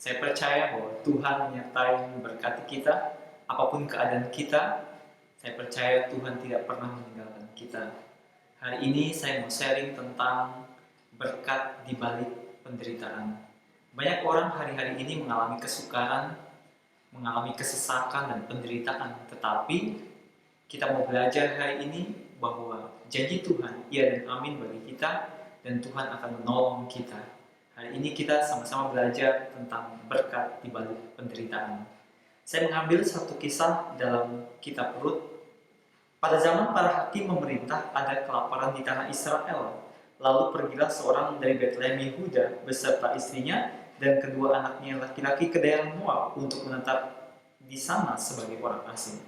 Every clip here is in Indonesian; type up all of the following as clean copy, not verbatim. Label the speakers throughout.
Speaker 1: Saya percaya bahwa Tuhan menyertai memberkati kita, apapun keadaan kita. Saya percaya Tuhan tidak pernah meninggalkan kita. Hari ini saya mau sharing tentang berkat di balik penderitaan. Banyak orang hari-hari ini mengalami kesukaran, mengalami kesesakan dan penderitaan. Tetapi kita mau belajar hari ini bahwa janji Tuhan, iya dan amin bagi kita, dan Tuhan akan menolong kita. Hari ini kita sama-sama belajar tentang berkat di balik penderitaan. Saya mengambil satu kisah dalam kitab Rut. Pada zaman para hakim memerintah, ada kelaparan di tanah Israel. Lalu pergilah seorang dari Betlehem Yehuda beserta istrinya dan kedua anaknya laki-laki ke daerah Moab untuk menetap di sana sebagai orang asing.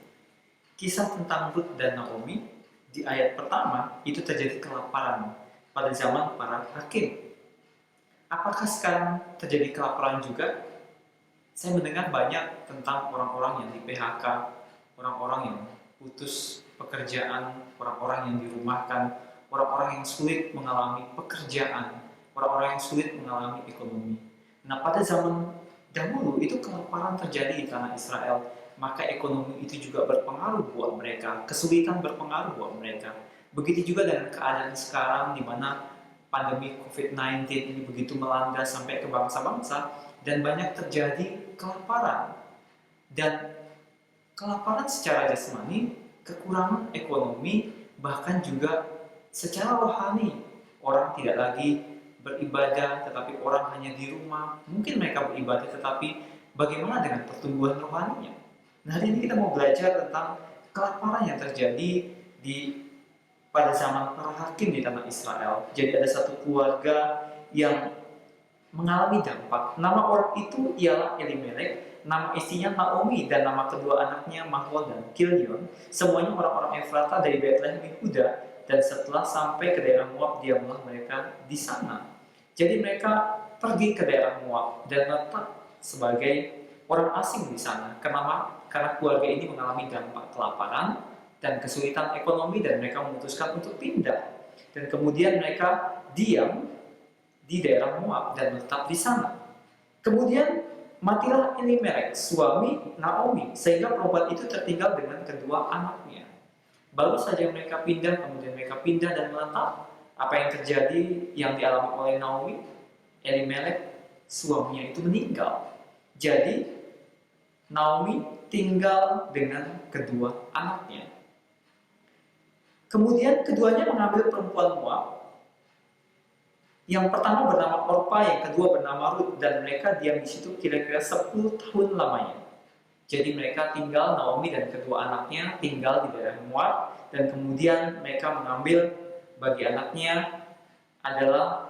Speaker 1: Kisah tentang Rut dan Naomi di ayat pertama itu terjadi kelaparan pada zaman para hakim. Apakah sekarang terjadi kelaparan juga? Saya mendengar banyak tentang orang-orang yang di PHK, orang-orang yang putus pekerjaan, orang-orang yang dirumahkan, orang-orang yang sulit mengalami pekerjaan, orang-orang yang sulit mengalami ekonomi. Nah, pada zaman dahulu itu kelaparan terjadi di tanah Israel, maka ekonomi itu juga berpengaruh buat mereka, kesulitan berpengaruh buat mereka. Begitu juga dengan keadaan sekarang di mana pandemi COVID-19 ini begitu melanda sampai ke bangsa-bangsa dan banyak terjadi kelaparan. Dan kelaparan secara jasmani, kekurangan ekonomi, bahkan juga secara rohani. Orang tidak lagi beribadah, tetapi orang hanya di rumah. Mungkin mereka beribadah, tetapi bagaimana dengan pertumbuhan rohaninya? Nah, hari ini kita mau belajar tentang kelaparan yang terjadi pada zaman para hakim di tanah Israel. Jadi ada satu keluarga yang mengalami dampak. Nama orang itu ialah Elimelek, nama istrinya Naomi, dan nama kedua anaknya Mahlon dan Kilion. Semuanya orang-orang Efrata dari Betlehem Yehuda, dan setelah sampai ke daerah Moab, diamlah mereka di sana. Jadi mereka pergi ke daerah Moab dan tetap sebagai orang asing di sana. Kenapa? Karena keluarga ini mengalami dampak kelaparan dan kesulitan ekonomi, dan mereka memutuskan untuk pindah. Dan kemudian mereka diam di daerah Moab dan tetap di sana. Kemudian matilah Elimelek, suami Naomi, sehingga perempuan itu tertinggal dengan kedua anaknya. Baru saja mereka pindah, kemudian mereka pindah dan menetap. Apa yang terjadi yang dialami oleh Naomi? Elimelek, suaminya itu meninggal. Jadi Naomi tinggal dengan kedua anaknya. Kemudian keduanya mengambil perempuan Moab. Yang pertama bernama Orpa, yang kedua bernama Rut, dan mereka diam di situ kira-kira 10 tahun lamanya. Jadi mereka tinggal, Naomi dan kedua anaknya tinggal di daerah Moab, dan kemudian mereka mengambil bagi anaknya adalah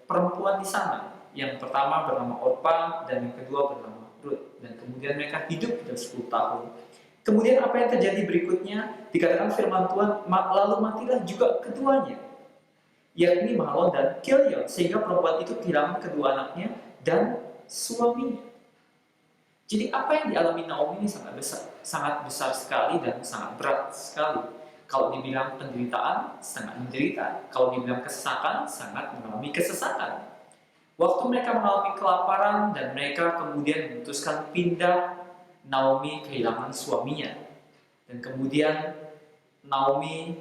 Speaker 1: perempuan di sana. Yang pertama bernama Orpa dan yang kedua bernama Rut, dan kemudian mereka hidup sudah 10 tahun. Kemudian apa yang terjadi berikutnya? Dikatakan firman Tuhan, lalu matilah juga keduanya, yakni Mahlon dan Kilion, sehingga perempuan itu kehilangan kedua anaknya dan suaminya. Jadi apa yang dialami Naomi ini sangat besar sekali dan sangat berat sekali. Kalau dibilang penderitaan, sangat menderita. Kalau dibilang kesesakan, sangat mengalami kesesakan. Waktu mereka mengalami kelaparan dan mereka kemudian memutuskan pindah, Naomi kehilangan suaminya. Dan kemudian Naomi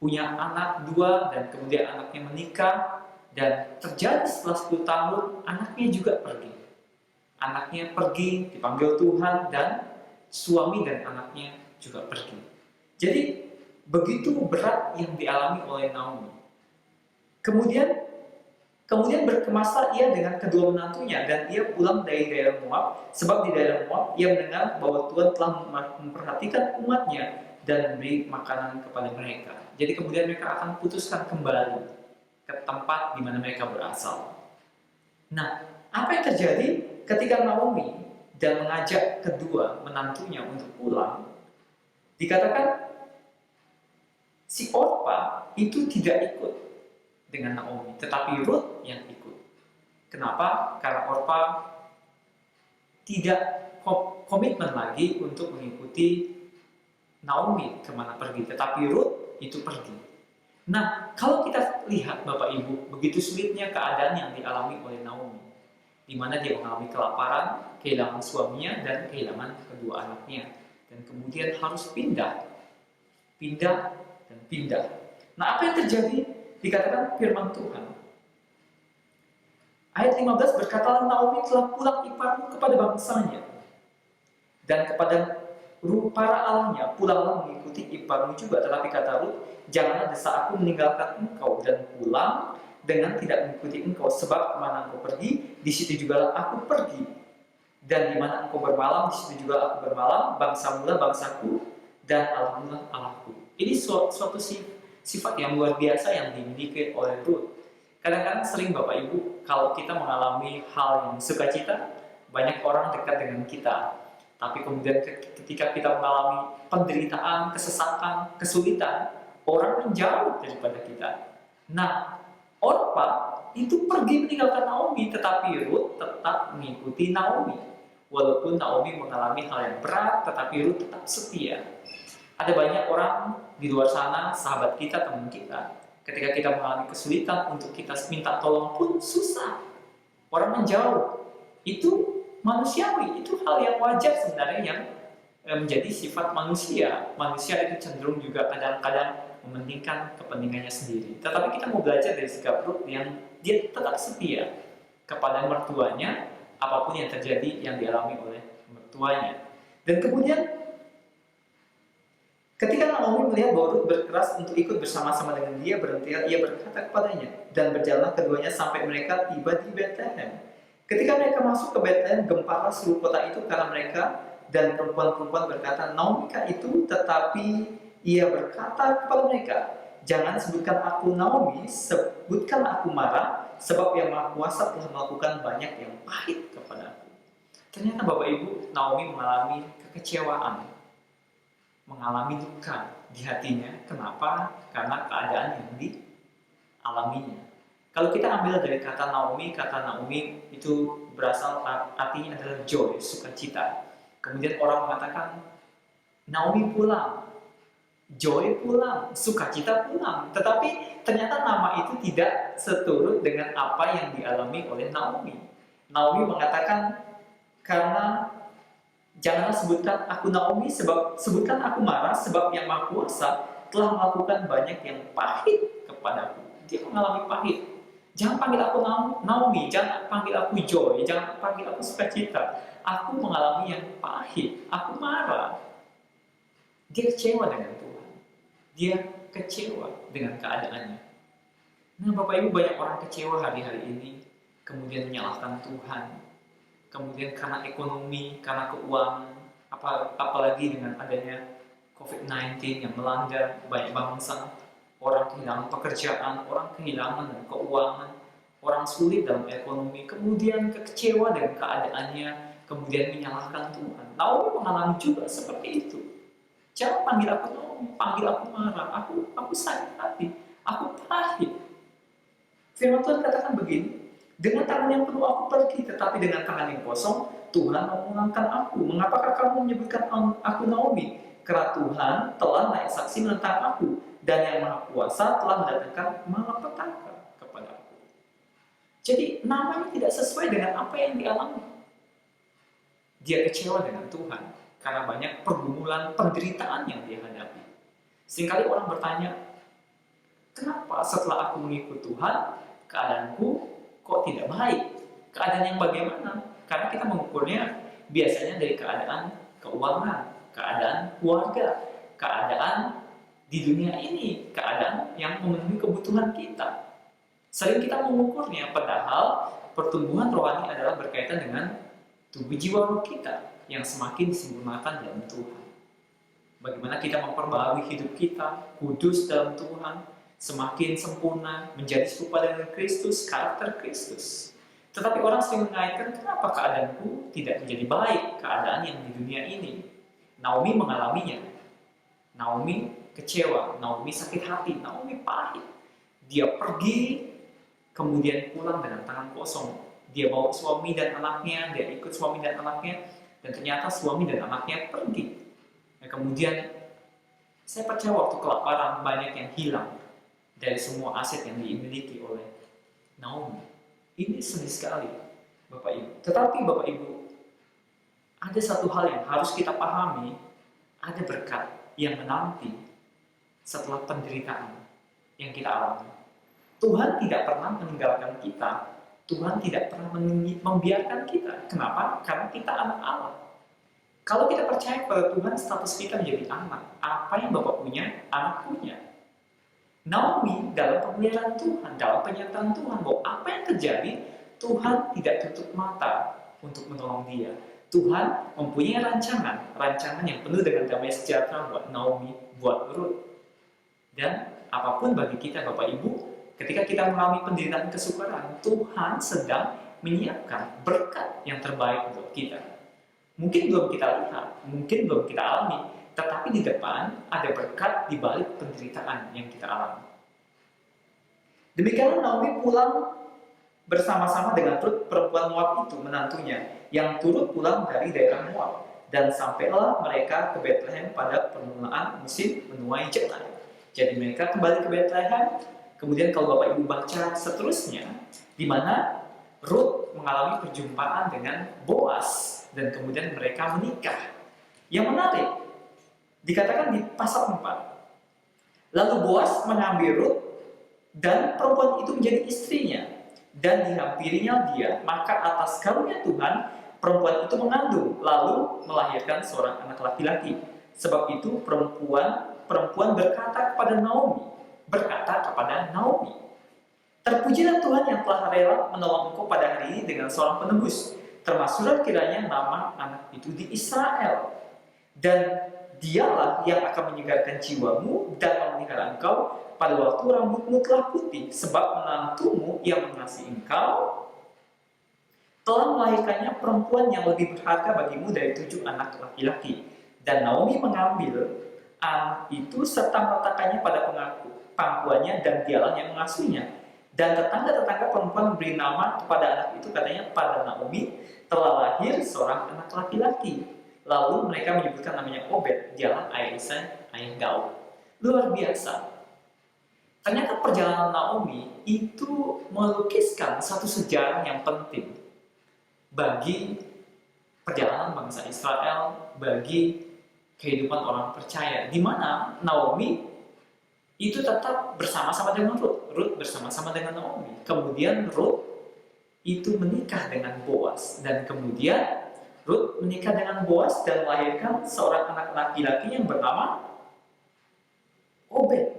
Speaker 1: punya anak dua, dan kemudian anaknya menikah, dan terjadi setelah 10 tahun anaknya juga pergi. Anaknya pergi, dipanggil Tuhan, dan suami dan anaknya juga pergi. Jadi begitu berat yang dialami oleh Naomi. Kemudian berkemasa ia dengan kedua menantunya, dan ia pulang dari daerah Moab, sebab di daerah Moab ia mendengar bahwa Tuhan telah memperhatikan umatnya dan memberi makanan kepada mereka. Jadi kemudian mereka akan putuskan kembali ke tempat di mana mereka berasal. Nah, apa yang terjadi ketika Naomi dan mengajak kedua menantunya untuk pulang? Dikatakan si Orpa itu tidak ikut dengan Naomi, tetapi Rut yang ikut. Kenapa? Karena Orpa tidak komitmen lagi untuk mengikuti Naomi kemana pergi, tetapi Rut itu pergi. Nah, kalau kita lihat Bapak Ibu, begitu sulitnya keadaan yang dialami oleh Naomi. di mana dia mengalami kelaparan, kehilangan suaminya, dan kehilangan kedua anaknya. Dan kemudian harus pindah, dan pindah. Nah, apa yang terjadi? Dikatakan firman Tuhan. Ayat 15 berkata, Naomi telah pulang iparmu kepada bangsanya, dan kepada para allahnya pulanglah mengikuti iparmu juga. Tetapi kata Rut, janganlah desak aku meninggalkan engkau dan pulang dengan tidak mengikuti engkau, sebab kemana engkau pergi, di situ juga aku pergi, dan di mana engkau bermalam, di situ juga aku bermalam. Bangsamu lah bangsaku, dan Allahmu lah Allahku. Ini suatu sifat yang luar biasa yang dimiliki oleh Rut. Kadang-kadang sering Bapak Ibu, kalau kita mengalami hal yang sukacita, banyak orang dekat dengan kita. Tapi kemudian ketika kita mengalami penderitaan, kesesakan, kesulitan, orang menjauh daripada kita. Nah, Orpa itu pergi meninggalkan Naomi, tetapi Rut tetap mengikuti Naomi. Walaupun Naomi mengalami hal yang berat, tetapi Rut tetap setia. Ada banyak orang di luar sana, sahabat kita, teman kita, ketika kita mengalami kesulitan, untuk kita minta tolong pun susah. Orang menjauh. Itu manusiawi, itu hal yang wajar sebenarnya yang menjadi sifat manusia. Manusia itu cenderung juga kadang-kadang mementingkan kepentingannya sendiri. Tetapi kita mau belajar dari sikap Rut yang dia tetap setia kepada mertuanya, apapun yang terjadi yang dialami oleh mertuanya. Dan kemudian ketika Naomi melihat bahwa Rut berkeras untuk ikut bersama-sama dengan dia, berhentilah ia berkata kepadanya, dan berjalan keduanya sampai mereka tiba di Betlehem. Ketika mereka masuk ke Betlehem, gemparlah seluruh kota itu karena mereka, dan perempuan-perempuan berkata, Naomi-kah itu? Tetapi ia berkata kepada mereka, jangan sebutkan aku Naomi, sebutkan aku Mara, sebab Yang Maha Kuasa telah melakukan banyak yang pahit kepada aku. Ternyata Bapak Ibu, Naomi mengalami kekecewaan, mengalami duka di hatinya. Kenapa? Karena keadaan yang dialaminya. Kalau kita ambil dari kata Naomi itu berasal artinya adalah joy, sukacita. Kemudian orang mengatakan Naomi pulang, joy pulang, sukacita pulang. Tetapi ternyata nama itu tidak seturut dengan apa yang dialami oleh Naomi. Naomi mengatakan, karena janganlah sebutkan aku Naomi, sebutkan aku Mara, sebab Yang Maha Kuasa telah melakukan banyak yang pahit kepadaku. Dia mengalami pahit. Jangan panggil aku Naomi, jangan panggil aku Joy, jangan panggil aku sukacita. Aku mengalami yang pahit, aku marah. Dia kecewa dengan Tuhan. Dia kecewa dengan keadaannya. Nah, Bapak Ibu, banyak orang kecewa hari-hari ini, kemudian menyalahkan Tuhan. Kemudian karena ekonomi, karena keuangan, apalagi dengan adanya COVID-19 yang melanda banyak bangsa. Orang kehilangan pekerjaan, orang kehilangan keuangan, orang sulit dalam ekonomi, kemudian kecewa dengan keadaannya, kemudian menyalahkan Tuhan. Naomi mengalami juga seperti itu. Jangan panggil aku Naomi, panggil aku marah, aku sakit hati, aku pahit. Firman Tuhan katakan begini, dengan tangan yang penuh aku pergi, tetapi dengan tangan yang kosong Tuhan memulangkan aku. Mengapakah kamu menyebutkan aku Naomi? Karena Tuhan telah naik saksi menentang aku, dan Yang Maha Kuasa telah mendatangkan malapetaka kepada aku. Jadi namanya tidak sesuai dengan apa yang dialami. Dia kecewa dengan Tuhan karena banyak pergumulan, penderitaan yang dia hadapi. Seringkali orang bertanya, kenapa setelah aku mengikut Tuhan, keadaanku kok tidak baik? Keadaan yang bagaimana? Karena kita mengukurnya biasanya dari keadaan keuangan, keadaan keluarga, keadaan di dunia ini, keadaan yang memenuhi kebutuhan kita. Sering kita mengukurnya, padahal pertumbuhan rohani adalah berkaitan dengan tubuh jiwa roh kita yang semakin disempurnakan dalam Tuhan. Bagaimana kita memperbaharui hidup kita, kudus dalam Tuhan, semakin sempurna, menjadi serupa dengan Kristus, karakter Kristus. Tetapi orang sering mengaitkan, kenapa keadaanku tidak menjadi baik, keadaan yang di dunia ini. Naomi mengalaminya. Naomi kecewa, Naomi sakit hati, Naomi pahit. Dia pergi, kemudian pulang dengan tangan kosong. Dia bawa suami dan anaknya, dia ikut suami dan anaknya, dan ternyata suami dan anaknya pergi. Dan kemudian, saya percaya waktu kelaparan banyak yang hilang dari semua aset yang dimiliki oleh Naomi. Ini sedih sekali. Bapak Ibu. Tetapi Bapak Ibu, ada satu hal yang harus kita pahami, ada berkat yang menanti setelah penderitaan yang kita alami. Tuhan tidak pernah meninggalkan kita, Tuhan tidak pernah membiarkan kita. Kenapa? Karena kita anak Allah. Kalau kita percaya kepada Tuhan, status kita menjadi anak. Apa yang Bapak punya, anak punya. Naomi dalam pemeliharaan Tuhan, dalam penyertaan Tuhan, bahwa apa yang terjadi, Tuhan tidak tutup mata untuk menolong dia. Tuhan mempunyai rancangan yang penuh dengan damai sejahtera buat Naomi, buat Ruth. Dan apapun bagi kita Bapak Ibu, ketika kita mengalami penderitaan kesukaran, Tuhan sedang menyiapkan berkat yang terbaik buat kita. Mungkin belum kita lihat, mungkin belum kita alami, tetapi di depan ada berkat di balik penderitaan yang kita alami. Demikianlah Naomi pulang bersama-sama dengan Ruth, perempuan Moab itu, menantunya, yang turut pulang dari daerah Moab. Dan sampailah mereka ke Bethlehem pada permulaan musim menuai jalan. Jadi mereka kembali ke Bethlehem. Kemudian kalau Bapak Ibu baca seterusnya, di mana Ruth mengalami perjumpaan dengan Boas, dan kemudian mereka menikah. Yang menarik, dikatakan di pasal 4, lalu Boas mengambil Ruth, dan perempuan itu menjadi istrinya, dan dihampirinya dia, maka atas karunia Tuhan, perempuan itu mengandung, lalu melahirkan seorang anak laki-laki. Sebab itu perempuan berkata kepada Naomi, terpujilah Tuhan yang telah rela menolong engkau pada hari ini dengan seorang penebus. Termasuklah kiranya nama anak itu di Israel. Dan dialah yang akan menyegarkan jiwamu dan memelihara engkau pada waktu rambutmu telah putih. Sebab menantumu yang mengasihi engkau telah melahirkannya perempuan yang lebih berharga bagimu dari 7 anak laki-laki. Dan Naomi mengambil anak itu serta meletakkannya pada pangkuannya, dan dialah yang mengasuhnya. Dan tetangga-tetangga perempuan memberi nama kepada anak itu, katanya, pada Naomi telah lahir seorang anak laki-laki. Lalu mereka menyebutkan namanya Obed, dialah ayah Isai, ayah Daud. Luar biasa. Ternyata perjalanan Naomi itu melukiskan satu sejarah yang penting bagi perjalanan bangsa Israel, bagi kehidupan orang percaya, di mana Naomi itu tetap bersama-sama dengan Ruth bersama-sama dengan Naomi. Kemudian Ruth itu menikah dengan Boas, dan kemudian Ruth menikah dengan Boas dan melahirkan seorang anak laki-laki yang bernama Obed.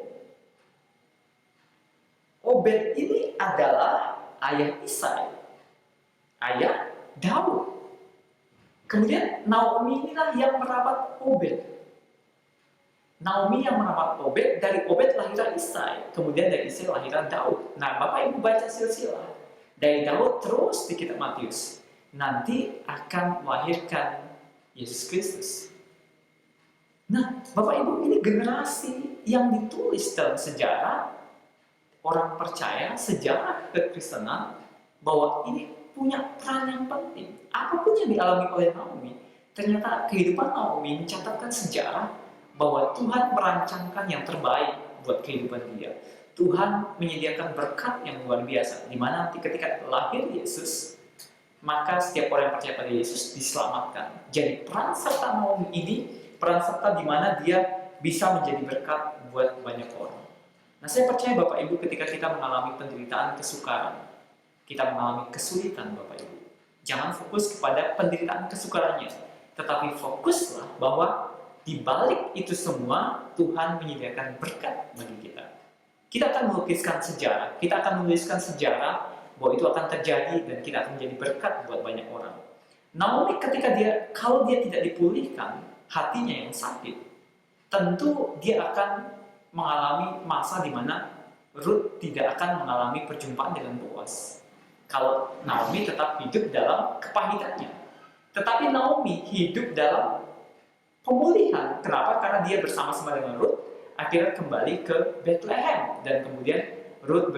Speaker 1: Obed ini adalah ayah Isai, ayah Daud. Kemudian Naomi inilah yang merawat Obed. Naomi yang merawat Obed, dari Obed lahirlah Isai, kemudian dari Isai lahirlah Daud. Nah, Bapak Ibu baca silsilah. Dari Daud terus di kitab Matius, nanti akan melahirkan Yesus Kristus. Nah, Bapak Ibu, ini generasi yang ditulis dalam sejarah orang percaya, sejarah kekristenan, bahwa ini punya peran yang penting. Apapun yang dialami oleh Naomi, ternyata kehidupan Naomi mencatatkan sejarah bahwa Tuhan merancangkan yang terbaik buat kehidupan dia. Tuhan menyediakan berkat yang luar biasa, di mana nanti ketika lahir Yesus, maka setiap orang yang percaya pada Yesus diselamatkan. Jadi peran serta Naomi ini, peran serta di mana dia bisa menjadi berkat buat banyak orang. Nah, saya percaya Bapak Ibu, ketika kita mengalami penderitaan kesukaran, kita mengalami kesulitan Bapak Ibu, jangan fokus kepada penderitaan kesukarannya, tetapi fokuslah bahwa di balik itu semua Tuhan menyediakan berkat bagi kita. Kita akan melukiskan sejarah, kita akan menuliskan sejarah bahwa itu akan terjadi dan kita akan menjadi berkat buat banyak orang. Naomi ketika kalau dia tidak dipulihkan hatinya yang sakit, tentu dia akan mengalami masa di mana Ruth tidak akan mengalami perjumpaan dengan Boas. Kalau Naomi tetap hidup dalam kepahitannya. Tetapi Naomi hidup dalam pemulihan. Kenapa? Karena dia bersama-sama dengan Ruth akhirnya kembali ke Bethlehem, dan kemudian Ruth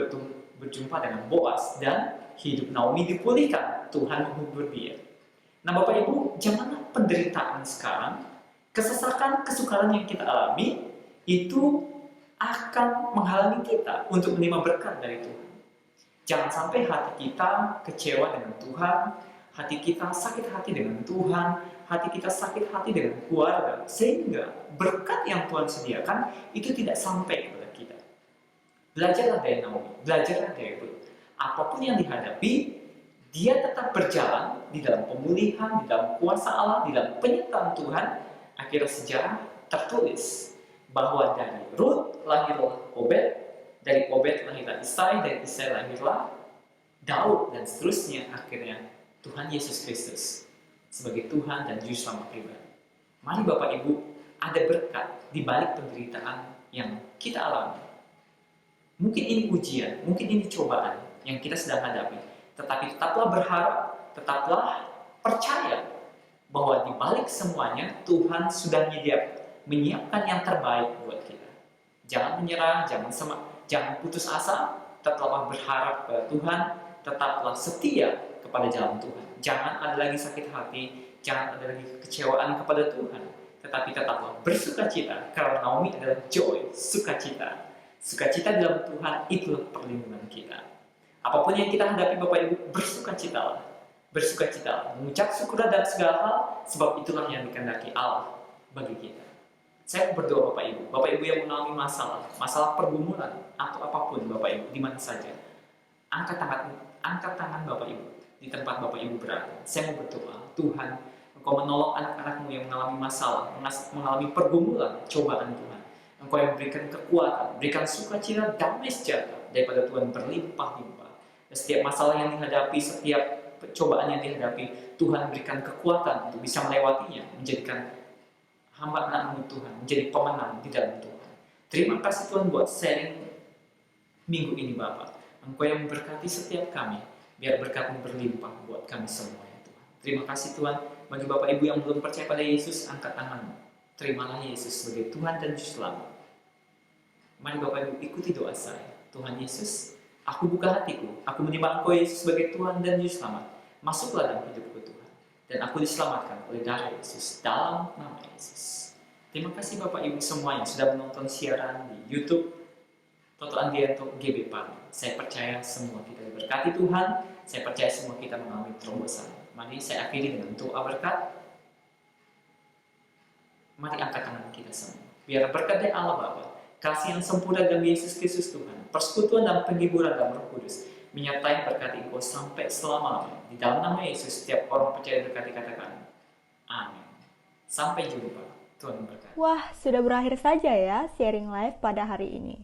Speaker 1: berjumpa dengan Boas dan hidup Naomi dipulihkan. Tuhan menghibur dia. Nah, Bapak Ibu, janganlah penderitaan sekarang, kesesakan, kesukaran yang kita alami itu akan menghalangi kita untuk menerima berkat dari Tuhan. Jangan sampai hati kita kecewa dengan Tuhan, hati kita sakit hati dengan Tuhan, hati kita sakit hati dengan keluarga, sehingga berkat yang Tuhan sediakan itu tidak sampai kepada kita. Belajarlah dari Naomi, belajarlah dari Ruth. Apapun yang dihadapi, dia tetap berjalan di dalam pemulihan, di dalam kuasa Allah, di dalam penyertaan Tuhan. Akhirnya sejarah tertulis bahwa dari Ruth lahirlah Obed, dari Obed lahirlah Isai, dari Isai lahirlah Daud, dan seterusnya. Akhirnya Tuhan Yesus Kristus sebagai Tuhan dan Juru Selamat pribadi. Mari Bapak Ibu, ada berkat di balik penderitaan yang kita alami. Mungkin ini ujian, mungkin ini cobaan yang kita sedang hadapi. Tetapi tetaplah berharap, tetaplah percaya bahwa di balik semuanya Tuhan sudah menyiapkan yang terbaik buat kita. Jangan menyerah, jangan putus asa, tetaplah berharap kepada Tuhan, tetaplah setia kepada jalan Tuhan. Jangan ada lagi sakit hati, jangan ada lagi kekecewaan kepada Tuhan, tetapi tetaplah bersukacita, karena Naomi adalah joy, sukacita. Sukacita dalam Tuhan itulah perlindungan kita. Apapun yang kita hadapi Bapak Ibu, bersukacitalah. Bersukacitalah, mengucap syukur dan segala hal, sebab itulah yang dikehendaki Allah bagi kita. Saya berdoa Bapak Ibu yang mengalami masalah pergumulan, atau apapun Bapak Ibu, di mana saja. Angkat tangan Bapak Ibu, di tempat Bapak Ibu berada. Saya mau berdoa, Tuhan, Engkau menolong anak-anak-Mu yang mengalami masalah, mengalami pergumulan, cobaan Tuhan. Engkau yang memberikan kekuatan, berikan sukacita, damai sejahtera daripada Tuhan berlimpah-limpah. Setiap masalah yang dihadapi, setiap cobaan yang dihadapi, Tuhan berikan kekuatan untuk bisa melewatinya, menjadikan hamba anak-Mu Tuhan, menjadi pemenang di dalam Tuhan. Terima kasih Tuhan buat sharing minggu ini Bapak. Engkau yang memberkati setiap kami, biar berkat-Mu berlimpah buat kami semua ya Tuhan. Terima kasih Tuhan. Bagi Bapak Ibu yang belum percaya pada Yesus, angkat tanganmu. Terimalah Yesus sebagai Tuhan dan Juru Selamat. Mari Bapak Ibu ikuti doa saya. Tuhan Yesus, aku buka hatiku, aku menerima Engkau Yesus sebagai Tuhan dan Juru Selamat. Masuklah dalam hidupku Tuhan, dan aku diselamatkan oleh darah Yesus, dalam nama Yesus. Terima kasih Bapak Ibu semua yang sudah menonton siaran di YouTube Toto Andianto GB Pagi. Saya percaya semua kita diberkati Tuhan, saya percaya semua kita mengalami terobosan. Mari saya akhiri dengan doa berkat. Mari angkat tangan kita semua. Biar berkat dari Allah Bapa, kasih yang sempurna dalam Yesus Kristus Tuhan, persekutuan dan penghiburan dalam Roh Kudus, menyertai berkat Engkau sampai selama-lamanya. Di dalam nama Yesus, setiap orang percaya berkati katakan, amin. Sampai jumpa. Tuhan memberkati.
Speaker 2: Wah, sudah berakhir saja ya sharing live pada hari ini.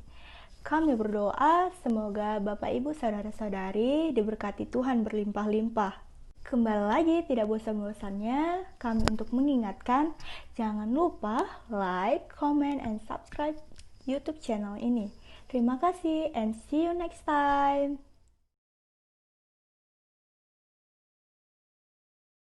Speaker 2: Kami berdoa semoga Bapak Ibu Saudara-saudari diberkati Tuhan berlimpah-limpah. Kembali lagi tidak bosan-bosannya kami untuk mengingatkan, jangan lupa like, comment, and subscribe YouTube channel ini. Terima kasih and see you next time.